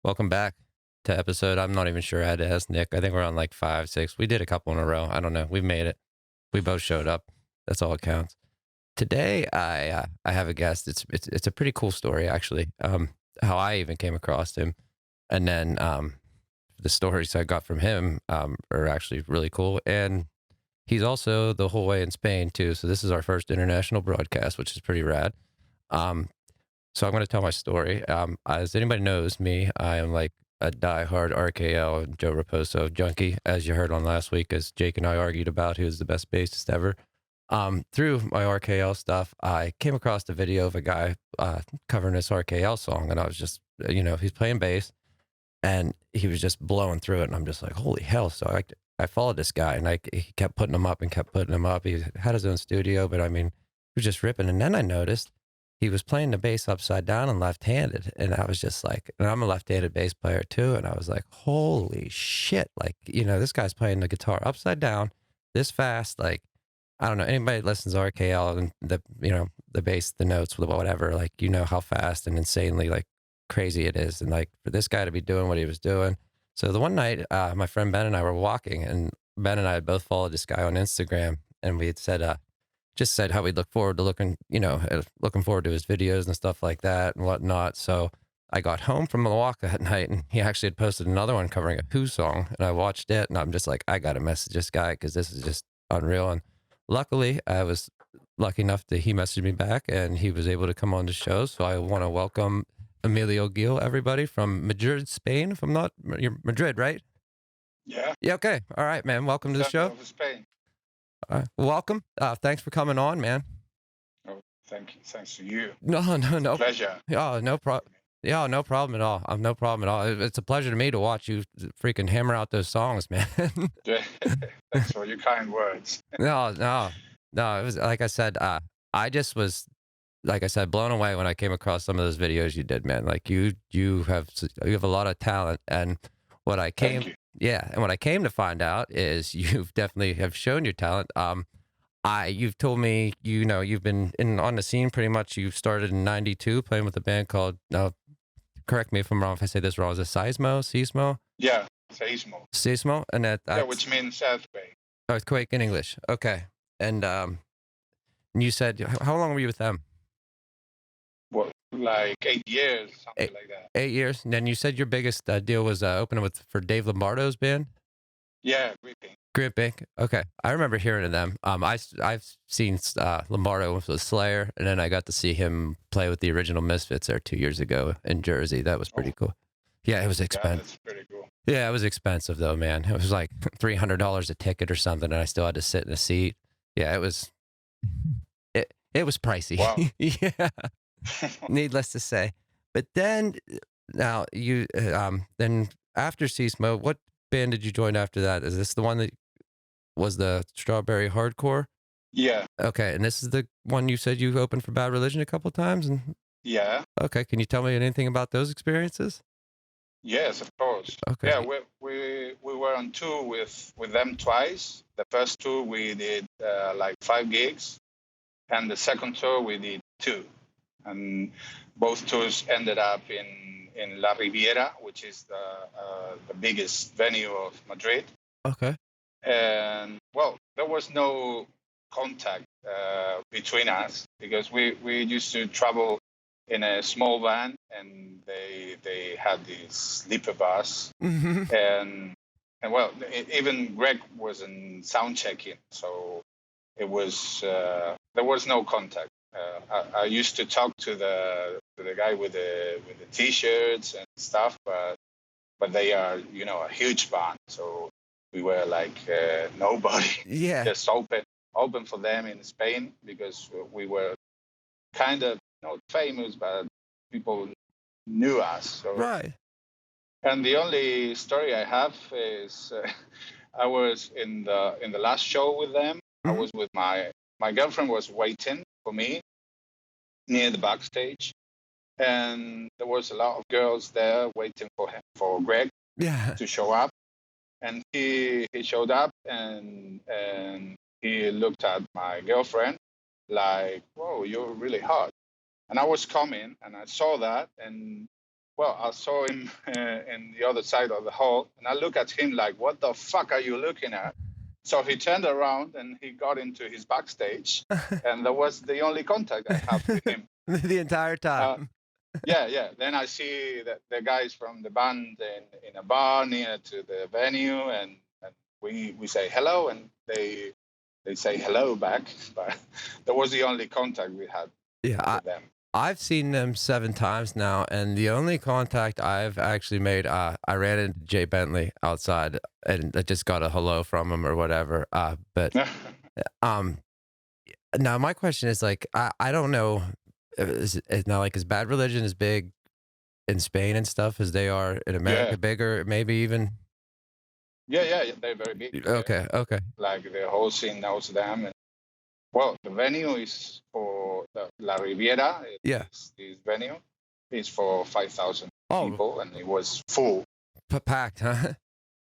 Welcome back to episode. I'm not even sure I had to ask Nick. I think we're on like 5, 6. We did a couple in a row. I don't know. We've made it. We both showed up. That's all it counts. Today, I have a guest. It's a pretty cool story actually. How I even came across him, and then the stories I got from him are actually really cool. And he's also the whole way in Spain too. So this is our first international broadcast, which is pretty rad. Um, so I'm going to tell my story. As anybody knows me, I am like a diehard RKL and Joe Raposo junkie, as you heard on last week, as Jake and I argued about who's the best bassist ever. Through my RKL stuff, I came across a video of a guy covering this RKL song, and I was just, he's playing bass, and he was just blowing through it, and I'm just like, holy hell! So I followed this guy, and he kept putting them up and kept putting them up. He had his own studio, but I mean, he was just ripping. And then I noticed he was playing the bass upside down and left-handed, and I was just like, and I'm a left-handed bass player too, and I was like, holy shit! Like, this guy's playing the guitar upside down this fast. Like, I don't know, anybody that listens to RKL and the bass, the notes, whatever, like, how fast and insanely like crazy it is. And like for this guy to be doing what he was doing. So the one night, my friend Ben and I were walking, and Ben and I had both followed this guy on Instagram, and we had said, just said how we look forward to looking forward to his videos and stuff like that and whatnot. So I got home from the walk that night, and he actually had posted another one covering a Who song, and I watched it, and I'm just like, I got to message this guy because this is just unreal. And luckily, I was lucky enough that he messaged me back, and he was able to come on the show. So I want to welcome Emilio Guill, everybody from Madrid, Spain. If I'm not, you're Madrid, right? Yeah. Yeah. Okay. All right, man. Welcome to the Center show. of Spain. Welcome. Thanks for coming on, man. Oh, thank you. Thanks to you. No. Pleasure. Yeah, no problem. Yeah, no problem at all. No problem at all. It's a pleasure to me to watch you freaking hammer out those songs, man. Thanks for your kind words. No. It was like I said. I just was, like I said, blown away when I came across some of those videos you did, man. Like you have a lot of talent, and what I came, Thank you. yeah, and what I came to find out is you've definitely have shown your talent. You've told me, you've been on the scene pretty much. You started in '92 playing with a band called, correct me if I'm wrong if I say this wrong, is it Seismo? Yeah, seismo. Seismo? And that's which means earthquake. earthquake in English. Okay. And you said, how long were you with them? Well, like 8 years, something Eight, like that. 8 years. And then you said your biggest deal was opening for Dave Lombardo's band? Yeah, gripping. Gripping. Okay. I remember hearing of them. I've seen Lombardo with Slayer, and then I got to see him play with the original Misfits there 2 years ago in Jersey. That was pretty cool. Yeah, it was expensive. Yeah, that's pretty cool. Yeah, it was expensive though, man. It was like $300 a ticket or something, and I still had to sit in a seat. Yeah, it was pricey. Wow. Yeah, needless to say. But then, now then after Seismo, what band did you join after that? Is this the one that was the Strawberry Hardcore? Yeah. Okay, and this is the one you said you opened for Bad Religion a couple times? Yeah. Okay, can you tell me anything about those experiences? Yes, of course. Okay. Yeah, we were on tour with them twice. The first tour we did like 5 gigs, and the second tour we did 2. And both tours ended up in La Riviera, which is the biggest venue of Madrid. Okay. And well, there was no contact between us because we used to travel in a small van, and they had this sleeper bus. Mm-hmm. And well, even Greg was in sound checking, so it was there was no contact. I used to talk to the guy with the t-shirts and stuff, but they are a huge band, so we were like nobody. Yeah. Just open for them in Spain because we were kind of not famous, but people knew us. So. Right. And the only story I have is I was in the last show with them. Mm-hmm. I was with my girlfriend was waiting for me near the backstage, and there was a lot of girls there waiting for Greg to show up. And he showed up, and he looked at my girlfriend like, "Whoa, you're really hot." And I was coming, and I saw that, and well, I saw him in the other side of the hall, and I look at him like, "What the fuck are you looking at?" So he turned around and he got into his backstage, and that was the only contact I have with him the entire time. Yeah. Then I see that the guys from the band in a bar near to the venue, and we say hello, and they say hello back. But that was the only contact we had with them. I've seen them 7 times now, and the only contact I've actually made, I ran into Jay Bentley outside, and I just got a hello from him or whatever. But now my question is like, I don't know, is now like is Bad Religion as big in Spain and stuff as they are in America, bigger, maybe even? Yeah, they're very big. Okay. Like the whole scene knows them. And, well, the venue is for La Riviera. This venue is for 5,000 people, and it was full. Packed, huh?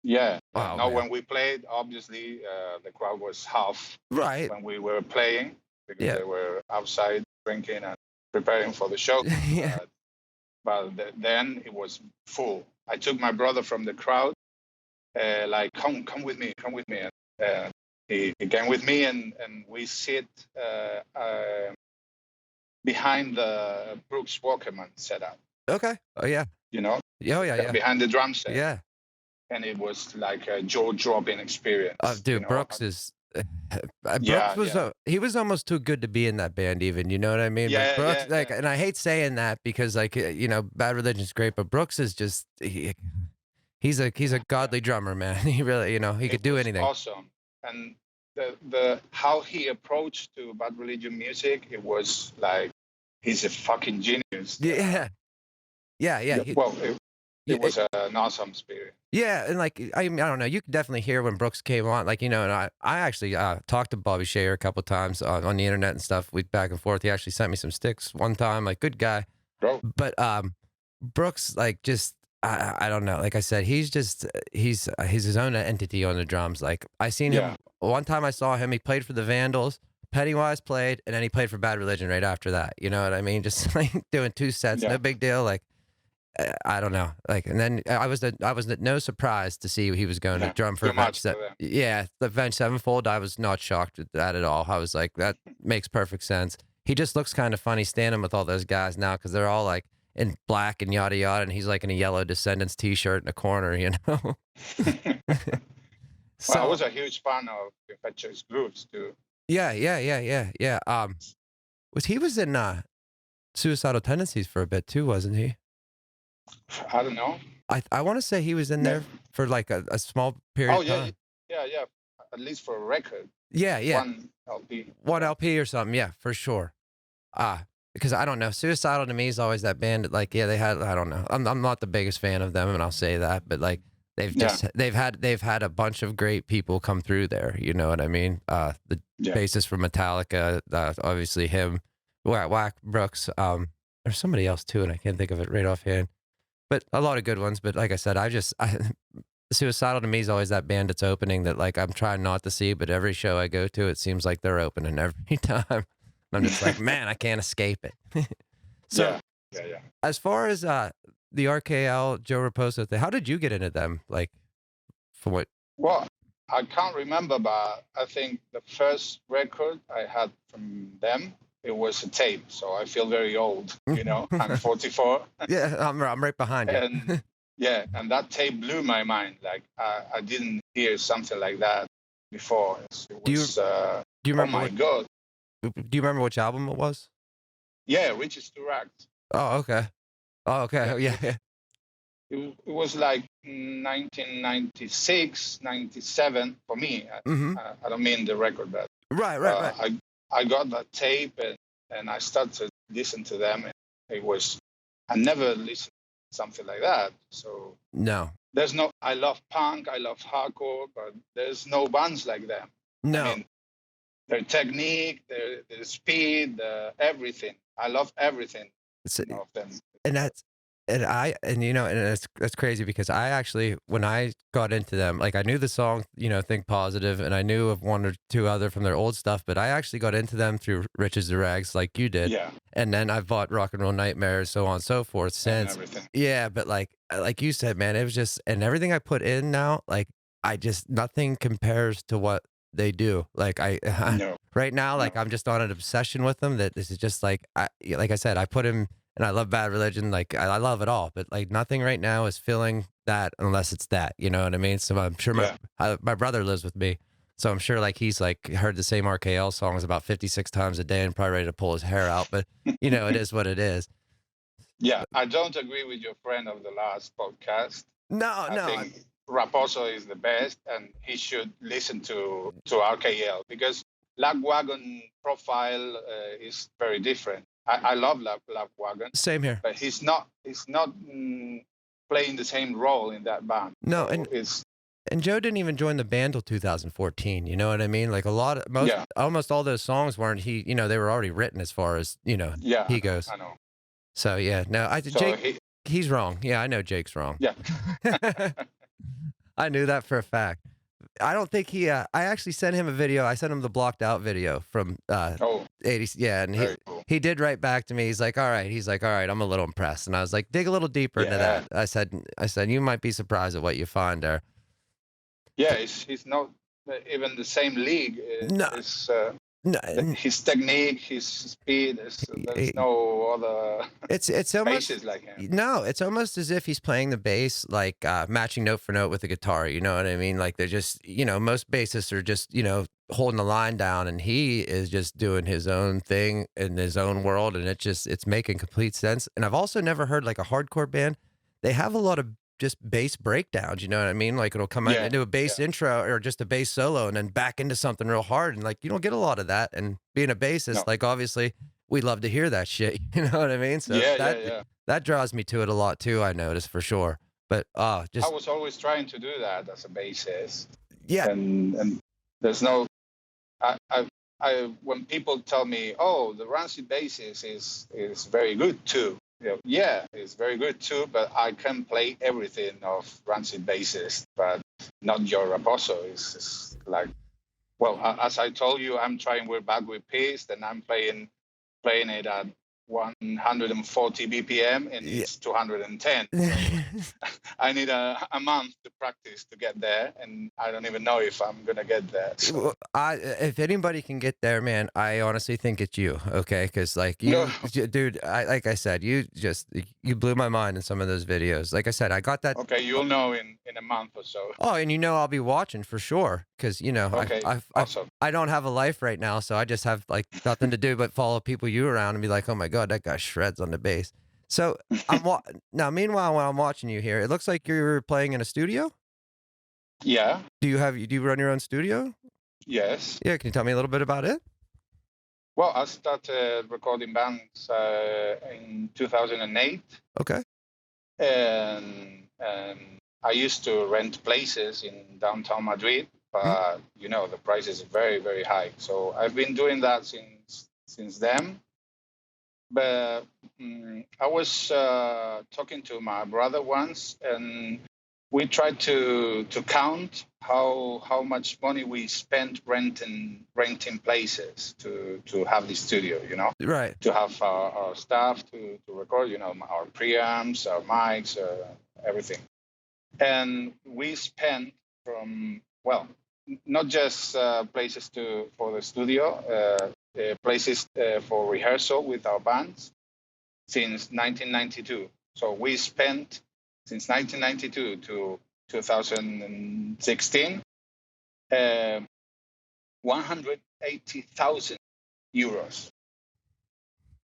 Yeah. Wow, now, when we played, obviously, the crowd was half when we were playing because they were outside drinking and preparing for the show. But then it was full. I took my brother from the crowd, like, come with me. And he came with me, and we sit behind the Brooks Walkerman setup. Okay. Oh, yeah. You know? Yeah. Behind the drum set. Yeah. And it was like a jaw-dropping experience. Dude, Brooks is... Brooks was he was almost too good to be in that band, even, you know what I mean? Yeah, Brooks, and I hate saying that because, like, Bad Religion's great, but Brooks is just he's a godly drummer, man. He really, he could do anything. Awesome. And the how he approached to Bad Religion music, it was like he's a fucking genius. Yeah. It was an awesome spirit. Yeah, and like I don't know, you could definitely hear when Brooks came on, like, and I actually talked to Bobby Shayer a couple times on the internet and stuff. We back and forth. He actually sent me some sticks one time, like, good guy. Bro. But Brooks, like, just I don't know. Like I said, he's his own entity on the drums. Like, I seen him one time. I saw him. He played for the Vandals. Pennywise played, and then he played for Bad Religion right after that. You know what I mean? Just like doing 2 sets, no big deal. Like, I don't know. Like, and then I was no surprise to see he was going to drum for Avenged the Avenged Sevenfold. I was not shocked at that at all. I was like, that makes perfect sense. He just looks kind of funny standing with all those guys now because they're all like in black and yada yada, and he's like in a yellow Descendants t-shirt in a corner, So I was a huge fan of Infectious Grooves too. Yeah. He was in Suicidal Tendencies for a bit too, wasn't he? I don't know. I want to say he was in there for like a small period of time. Yeah. At least for a record. Yeah. 1 LP. 1 LP or something, yeah, for sure. Because I don't know, Suicidal to me is always that band that, like, they had, I don't know. I'm not the biggest fan of them, and I'll say that, but like they've had a bunch of great people come through there, you know what I mean? The bassist from Metallica, obviously him, Whack Brooks, there's somebody else too, and I can't think of it right offhand. But a lot of good ones. But like I said, Suicidal to me is always that band that's opening that, like, I'm trying not to see, but every show I go to, it seems like they're opening every time. I'm just like, man, I can't escape it. So, as far as the RKL, Joe Raposo thing, how did you get into them? Like, from what? Well, I can't remember, but I think the first record I had from them, it was a tape, so I feel very old, I'm 44. Yeah, I'm right behind you. And that tape blew my mind. Like, I didn't hear something like that before. It was, do you remember? Oh my God. Do you remember which album it was? Yeah, Riches to Rags. Oh, okay. Yeah. It was like 1996, 97 for me. I don't mean the record, but right. I got that tape and I started to listen to them. And I never listened to something like that. So no, I love punk, I love hardcore, but there's no bands like them. No. I mean, their technique, their speed, everything. I love everything of them. And and it's crazy because I actually, when I got into them, like I knew the song, Think Positive, and I knew of one or two other from their old stuff, but I actually got into them through Riches to Rags, like you did. Yeah, And then I've bought Rock and Roll Nightmares, so on and so forth and since. everything. Yeah, but like you said, man, it was just, and everything I put in now, like I just, nothing compares to what they do. Like No, right now, no. like I'm just on an obsession with them that this is just like, like I said, I put him, and I love Bad Religion, like I love it all, but like nothing right now is filling that unless it's that, you know what I mean? So I'm sure Yeah, my brother lives with me, so I'm sure like he's like heard the same RKL songs about 56 times a day and probably ready to pull his hair out, but it is what it is. yeah. I don't agree with your friend of the last podcast. No, I no, think Raposo is the best, and he should listen to RKL because Lagwagon profile is very different. I love Lagwagon, same here. but he's not playing the same role in that band. No, So it's and Joe didn't even join the band till 2014. You know what I mean? Like a lot of yeah, almost all those songs weren't they were already written as far as yeah. he goes. I know. So yeah, no, So He's wrong. Yeah, I know Jake's wrong. yeah, I knew that for a fact. I don't think I actually sent him a video. I sent him the blocked out video from oh, 80s. Yeah, and very cool. he did write back to me. He's like, "All right." He's like, "All right, I'm a little impressed." And I was like, "Dig a little deeper into Yeah, that." I said, "You might be surprised at what you find there." yeah. He's not even the same league. No, It's no, his technique, his speed. There's no other it's almost bases like him. no, it's almost as if he's playing the bass like matching note for note with the guitar. You know what I mean? Like they're just, most bassists are just, holding the line down, and he is just doing his own thing in his own world, and it's making complete sense. And I've also never heard like a hardcore band. They have a lot of just bass breakdowns, you know what I mean? Like it'll come out Yeah, and do a bass yeah. intro or just a bass solo and then back into something real hard. And like you don't get a lot of that. And being a bassist, No. like obviously we love to hear that shit. You know what I mean? So Yeah, that yeah, yeah. that draws me to it a lot too, I noticed for sure. But I just was always trying to do that as a bassist, yeah. and there's no. When people tell me, "Oh, the Rancid bassist is very good too," yeah, it's very good too. But I can play everything of Rancid bassist, but not your Raposo. It's like, well, as I told you, I'm trying We're Back with Peace, and I'm playing it at 140 BPM, and Yeah. it's 210. So I need a month to practice to get there, and I don't even know if I'm gonna get there. So. Well, if anybody can get there, man, I honestly think it's you. Okay, because like No. dude, like I said, you blew my mind in some of those videos. Like I said, I got that. Okay, you'll know in a month or so. Oh, and I'll be watching for sure because Okay, awesome. I don't have a life right now, so I just have like nothing to do but follow people you around and be like, oh my god, that guy shreds on the bass. So now. Meanwhile, when I'm watching you here, it looks like you're playing in a studio. Yeah. Do you run your own studio? Yes. Yeah, can you tell me a little bit about it? Well, I started recording bands in 2008, Okay. and I used to rent places in downtown Madrid, but the price is very, very high. So I've been doing that since then. But I was talking to my brother once, and we tried to count how much money we spent renting places to have the studio, Right. to have our staff to record, our preamps, our mics, everything. And we spent not just places for the studio, places for rehearsal with our bands since 1992. So we spent since 1992 to 2016 180,000 euros.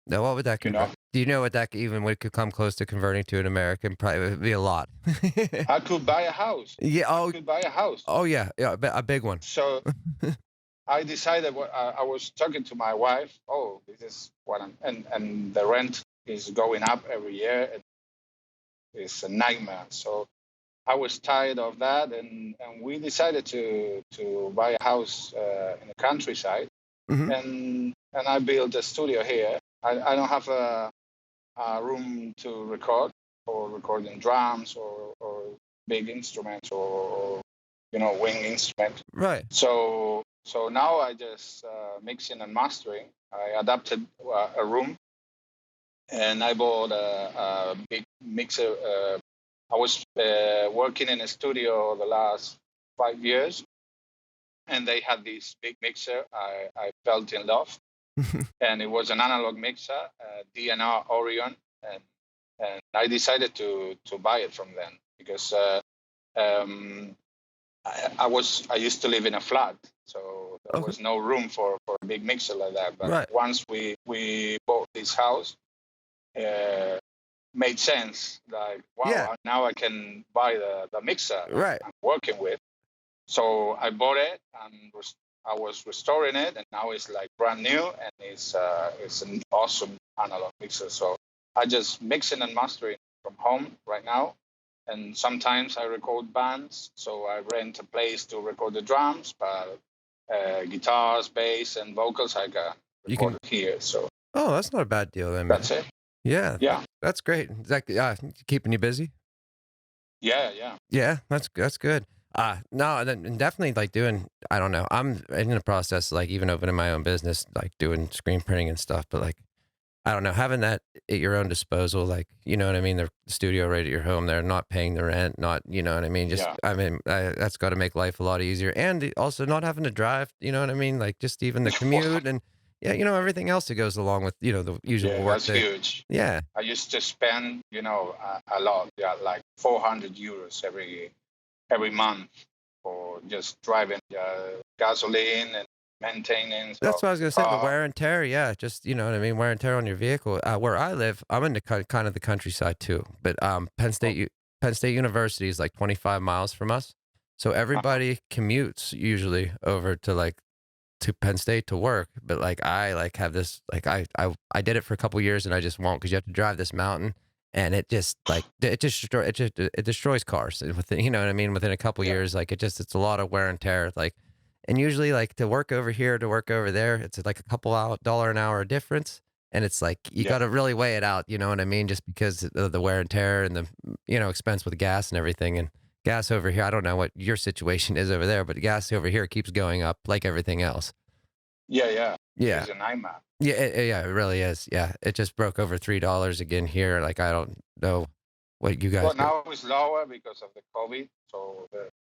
Now, what would that convert? Do you know what that even could come close to converting to an American? Probably would be a lot. I could buy a house. Yeah. I could buy a house. Oh yeah, a big one. So I decided. I was talking to my wife. Oh, this is what and the rent is going up every year. It's a nightmare. So I was tired of that, and we decided to buy a house in the countryside, and I built a studio here. I don't have a room to record, for recording drums or big instruments or wing instrument. Right. So now I just mixing and mastering. I adapted a room, and I bought a big mixer. I was working in a studio the last 5 years, and they had this big mixer. I felt in love, and it was an analog mixer, DNR Orion, and I decided to buy it from them because I used to live in a flat, so there Okay. was no room for a big mixer like that. But Right. once we bought this house, made sense. Like, wow, Yeah. now I can buy the mixer Right. I'm working with. So I bought it and I was restoring it, and now it's like brand new, and it's an awesome analog mixer. So I just mix it and master it from home right now. And sometimes I record bands, so I rent a place to record the drums, but guitars, bass, and vocals I got You can. recorded here. So Oh, that's not a bad deal then, man. that's it. Yeah. Yeah, That's great. Is that keeping you busy? yeah. Yeah, that's good. No, and definitely like doing. I don't know. I'm in the process, like even opening my own business, like doing screen printing and stuff. But like, I don't know, having that at your own disposal, like you know what I mean. The studio right at your home, they're not paying the rent, not you know what I mean. Just Yeah. I mean, that's got to make life a lot easier, and also not having to drive. You know what I mean? Like just even the commute and yeah, everything else that goes along with the usual Yeah, work that's day. huge. Yeah. I used to spend, a lot, yeah, like 400 euros every month for just driving gasoline and maintenance That's of what I was the gonna say, the car. wear and tear, yeah, just, you know what I mean, wear and tear on your vehicle. Where I live, I'm in the kind of the countryside too, but, Oh, Penn State University is like 25 miles from us, so uh-huh. everybody commutes usually over to, like, to Penn State to work, but, like, I, like, have this like, I did it for a couple years and I just won't not 'cause you have to drive this mountain, and it just, like, it destroys cars within you know what I mean, within a couple Yeah, years, like, it's a lot of wear and tear, like and usually, like, to work over here to work over there, it's like a couple dollar an hour difference, and it's like, you yeah, gotta really weigh it out, you know what I mean, just because of the wear and tear and the, expense with gas and everything, and gas over here I don't know what your situation is over there, but gas over here keeps going up like everything else. yeah. Yeah. It's an iMac. Yeah, it really is. Yeah, it just broke over $3 again here. Like I don't know what you guys Well, get. now it's lower because of the COVID, so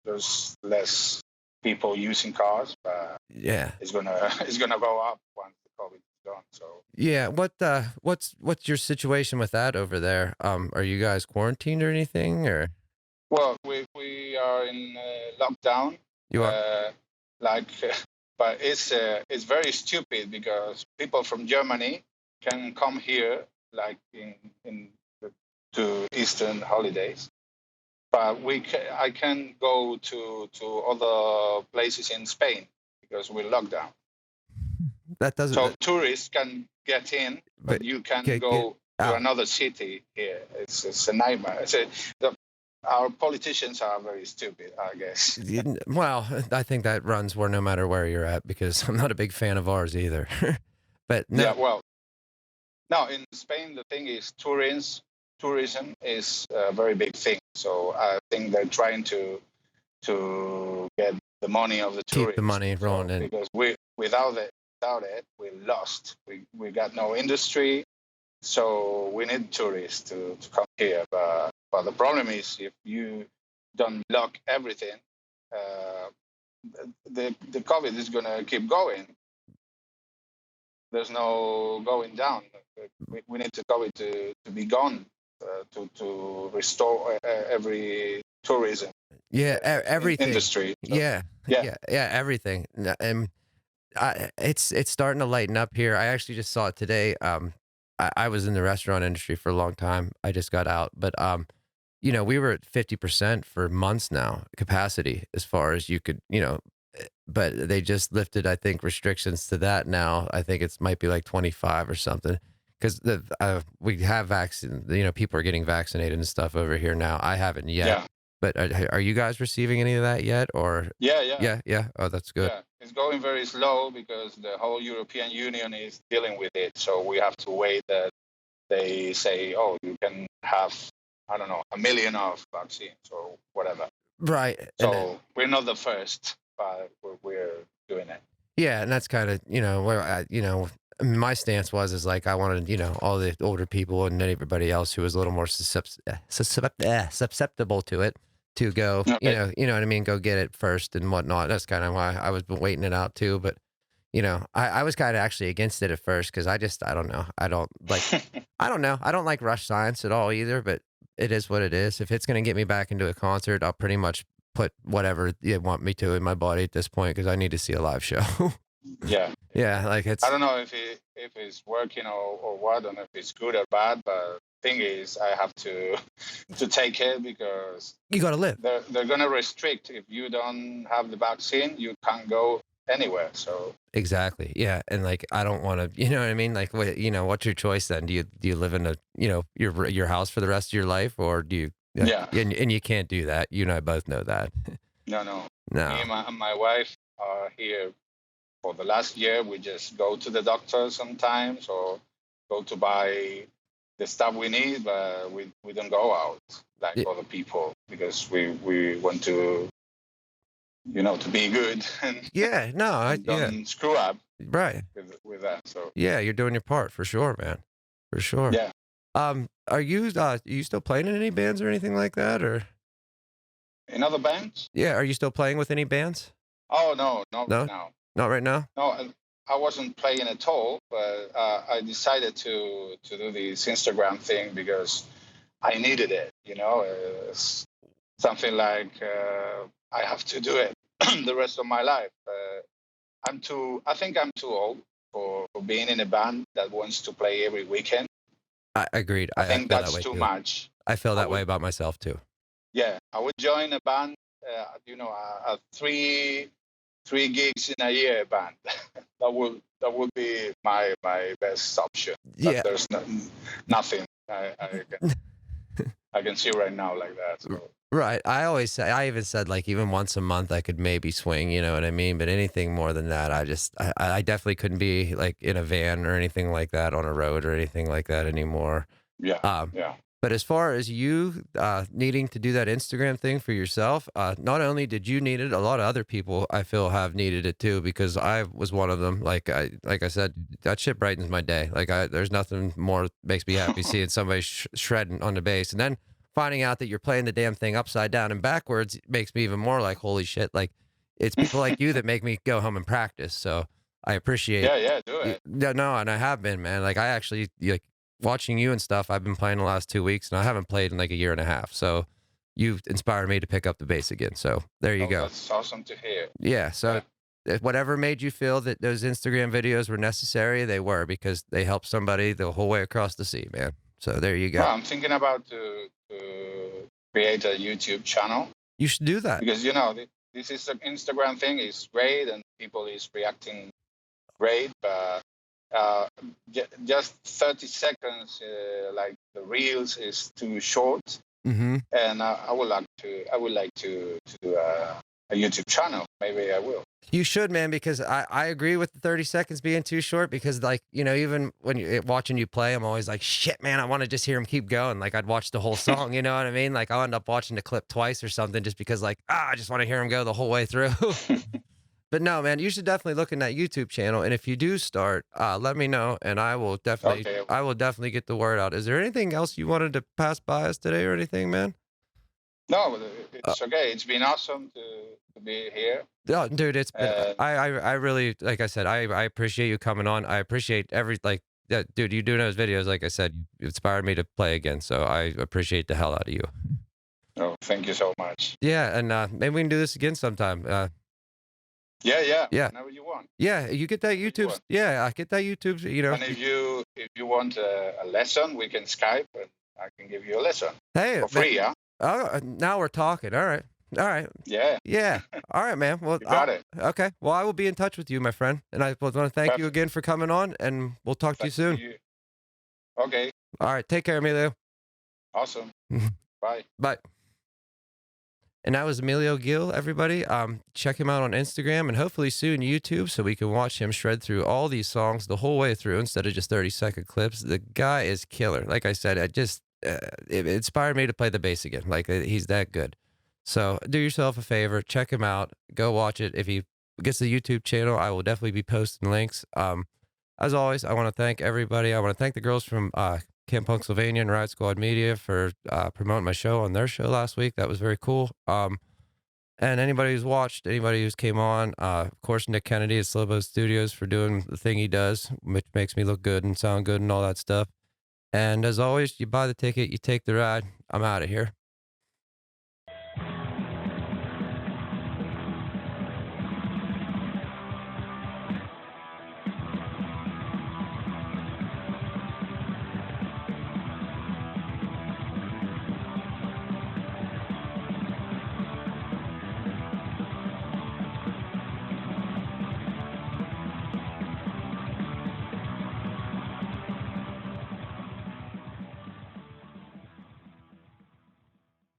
there's less people using cars, but Yeah, it's gonna it's gonna go up once the COVID is gone. So, yeah. What's your situation with that over there? Are you guys quarantined or anything, or well, we are in lockdown, you are? uh, like, but it's very stupid because people from Germany can come here like in the, to Eastern holidays, but I can go to other places in Spain because we're locked down. That doesn't. So tourists can get in, But but you can get go to out. another city here. It's a nightmare. Our politicians are very stupid, I guess. Well, I think that runs where no matter where you're at because I'm not a big fan of ours either. But Yeah, no, well, now in Spain, the thing is tourism is a very big thing. So I think they're trying to get the money of the keep the tourists. money rolling So in. because without it, we're lost. We got no industry. So we need tourists to come here. But the problem is if you don't lock everything, uh, the COVID is gonna keep going. There's no going down. We need the COVID to be gone to restore every tourism Yeah, everything. industry. So Yeah, yeah, yeah, everything. And it's starting to lighten up here. I actually just saw it today. I was in the restaurant industry for a long time. I just got out, but we were at 50% for months now capacity as far as you could, but they just lifted, I think, restrictions to that now. I think it's might be like 25 or something because we have vaccine. People are getting vaccinated and stuff over here now. I haven't yet, yeah, but are you guys receiving any of that yet? Or yeah. yeah. Oh, that's good. Yeah, it's going very slow because the whole European Union is dealing with it. So we have to wait that they say, oh, you can have I don't know, 1 million of vaccines or whatever. Right. So we're not the first, but we're doing it. Yeah, and that's kind of, where my stance is like I wanted, all the older people and everybody else who was a little more susceptible to it to go, Okay. you know what I mean, go get it first and whatnot. That's kind of why I was waiting it out too. But I was kind of actually against it at first because I don't know. I don't know. I don't like rush science at all either. But it is what it is. If it's going to get me back into a concert, I'll pretty much put whatever you want me to in my body at this point because I need to see a live show. Yeah. Yeah, like it's. I don't know if it's working or what, I don't know if it's good or bad, but thing is, I have to take it because You got to live. they're gonna restrict. If you don't have the vaccine, you can't go anywhere. So Exactly. Yeah, and like I don't want to. You know what I mean? Like, what's your choice then? Do you live in your house for the rest of your life, or do you? Yeah. And you can't do that. You and I both know that. no. No. Me and my wife are here for the last year. We just go to the doctor sometimes or go to buy the stuff we need, but we don't go out like Yeah. other people because we want to to be good and Yeah. No. don't screw up Right. with that. So Yeah, you're doing your part for sure, man. For sure. yeah. Are you still playing in any bands or anything like that, or? In other bands? Yeah. Are you still playing with any bands? Oh no, not No? right now. Not right now. No, I wasn't playing at all, but I decided to do this Instagram thing because I needed it. It's something like I have to do it the rest of my life. I think I'm too old for being in a band that wants to play every weekend. I agreed. I feel think that that's way too too. much. I feel that would- way about myself too. Yeah, I would join a band. Three gigs in a year band. that would be my best option. But Yeah. there's nothing I can see right now like that. So. Right. I even said like even once a month I could maybe swing, you know what I mean? But anything more than that, I definitely couldn't be like in a van or anything like that on a road or anything like that anymore. Yeah. Yeah. But as far as you needing to do that Instagram thing for yourself, not only did you need it, a lot of other people I feel have needed it too because I was one of them. Like I said, that shit brightens my day. Like there's nothing more makes me happy seeing somebody shredding on the bass, and then finding out that you're playing the damn thing upside down and backwards makes me even more like holy shit. Like it's people like you that make me go home and practice. So I appreciate. Yeah, do it. No, and I have been, man. Like I actually like. Watching you and stuff, I've been playing the last 2 weeks, and I haven't played in like a year and a half. So you've inspired me to pick up the bass again. So there you go. That's awesome to hear. Yeah. So if whatever made you feel that those Instagram videos were necessary, they were because they helped somebody the whole way across the sea, man. So there you go. Well, I'm thinking about to create a YouTube channel. You should do that. Because, this is an Instagram thing is great and people is reacting great, but just 30 seconds, like the reels is too short. Mm-hmm. And I would like to do a YouTube channel. Maybe I will. You should, man, because I agree with the 30 seconds being too short because like, even when you're watching you play, I'm always like, shit, man, I want to just hear him keep going. Like I'd watch the whole song, you know what I mean? Like I'll end up watching the clip twice or something just because like, I just want to hear him go the whole way through. But no, man, you should definitely look in that YouTube channel. And if you do start, let me know and I will definitely get the word out. Is there anything else you wanted to pass by us today or anything, man? No, it's okay. It's been awesome to be here. Oh, dude, it's been, I really, like I said, I appreciate you coming on. I appreciate dude, you doing those videos. Like I said, you inspired me to play again. So I appreciate the hell out of you. Oh, thank you so much. Yeah. And maybe we can do this again sometime. Yeah. Yeah. Whenever you want. Yeah. You get that YouTube. Yeah. I get that YouTube, And if you want a lesson, we can Skype and I can give you a lesson. Hey. For free, yeah? Oh, now we're talking. All right. Yeah. Yeah. All right, man. Well, You got it. Okay. Well, I will be in touch with you, my friend. And I want to thank you again for coming on, and we'll talk to you soon. Okay. All right. Take care, Emilio. Awesome. Bye. Bye. And that was Emilio Guill, everybody. Check him out on Instagram and hopefully soon YouTube so we can watch him shred through all these songs the whole way through instead of just 30-second clips. The guy is killer. Like I said, it inspired me to play the bass again. Like he's that good. So do yourself a favor, check him out, go watch it. If he gets the YouTube channel, I will definitely be posting links. As always, I want to thank everybody. I want to thank the girls from Camp Pennsylvania and Ride Squad Media for promoting my show on their show last week. That was very cool. And anybody who's watched, anybody who's came on, of course, Nicc Kennedy at Slobo Studios for doing the thing he does, which makes me look good and sound good and all that stuff. And as always, you buy the ticket, you take the ride. I'm out of here.